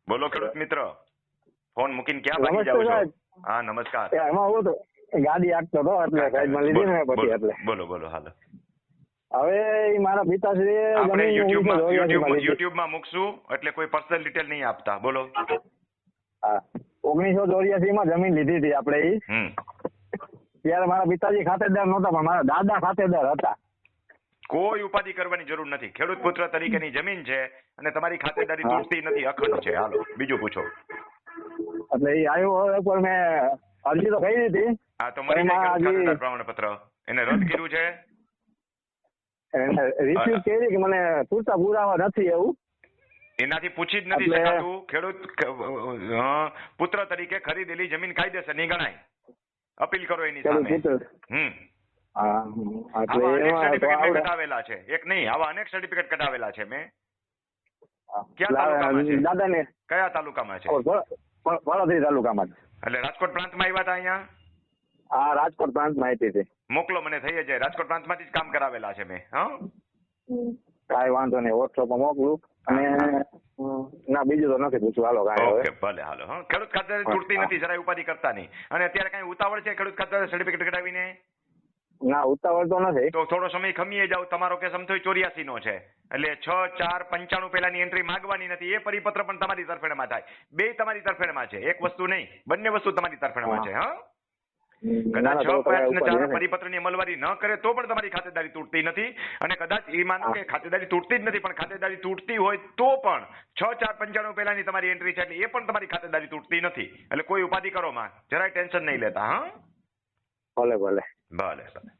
બોલો ખેડૂત મિત્ર, ફોન મૂકીને ક્યાં ભાગી જાવ છો? હા નમસ્કાર. એમાં હું તો ગાડી હાંકતો હતો એટલે સાઈડમાં લીધી ને પછી એટલે. બોલો બોલો હાલો. હવે મારા પિતાશ્રી આપણે યુટ્યુબમાં મૂકશું એટલે કોઈ પર્સનલ ડિટેલ નહીં આપતા. બોલો. હા 1984 માં જમીન લીધી હતી આપણે ઈ. ત્યારે મારા પિતાજી ખાતેદાર નહોતા પણ મારા દાદા ખાતેદાર હતા. કોઈ ઉપાધિ કરવાની જરૂર નથી. ખેડૂત પુત્ર તરીકેની જમીન છે અને તમારી ખાતેદારી તૂટતી નથી, અખંડ છે. હાલો બીજું પૂછો. એટલે એ આવ્યો પણ મેં અરજી તો કરી હતી. હા તો મળી જાય ખાતેદાર પ્રમાણપત્ર. એને રદ કર્યું છે. રિસીવ કરી કે મને પૂરતા પુરાવા નથી એવું. એનાથી પૂછી જ નથી શકાતું. ખેડૂત પુત્ર તરીકે ખરીદેલી જમીન કાયદેસરની ગણાય. અપીલ કરો એની સામે. કઢાવેલા છે. એક નહીં, આવા અનેક સર્ટિફિકેટ કઢાવેલા છે મેં. કયા તાલુકામાં છે? દાદાને કયા તાલુકામાં છે? વડોદરા તાલુકામાં. એટલે રાજકોટ પ્રાંતમાં આવ્યા હતા અહીંયા? હા રાજકોટ પ્રાંતમાં આવી હતી. મોકલો મને થઈ જાય. રાજકોટ પ્રાંતમાંથી જ કામ કરાવેલા છે મેં. હા કાંઈ વાંધો નહીં, વોટ્સઅપમાં મોકલું. અને ના બીજું તો નથી પૂછવું. હાલો કાંઈ. ઓકે ભલે હાલો. હા ખેડૂત ખાતેદારી તૂટતી નથી, જરાય ઉપાધિ કરતા નહીં. અને અત્યારે કઈ ઉતાવળ છે ખેડૂત ખાતેદારી સર્ટિફિકેટ કઢાવીને? ના ઉતાવળ તો નથી. તો થોડો સમય ખમીએ જાવ. તમારો કેસ સમથો 84 નો છે એટલે 6/4/95 પહેલાની એન્ટ્રી માંગવાની નથી. એ પરિપત્ર પણ તમારી તરફેણમાં થાય. બે તમારી તરફેણમાં છે, એક વસ્તુ નહીં. બંને વસ્તુ તમારી તરફેણમાં છે. હા કદાચ 6/5/4 પરિપત્રની અમલવારી ન કરે તો પણ તમારી ખાતેદારી તૂટતી નથી. અને કદાચ એ માનો કે ખાતેદારી તૂટતી જ નથી પણ ખાતેદારી તૂટતી હોય તો પણ 6/4/95 પહેલાની તમારી એન્ટ્રી છે એટલે એ પણ તમારી ખાતેદારી તૂટતી નથી. એટલે કોઈ ઉપાધિ કરો માં, જરાય ટેન્શન નહીં લેતા. હા ભલે ભલે ભલે ભલે.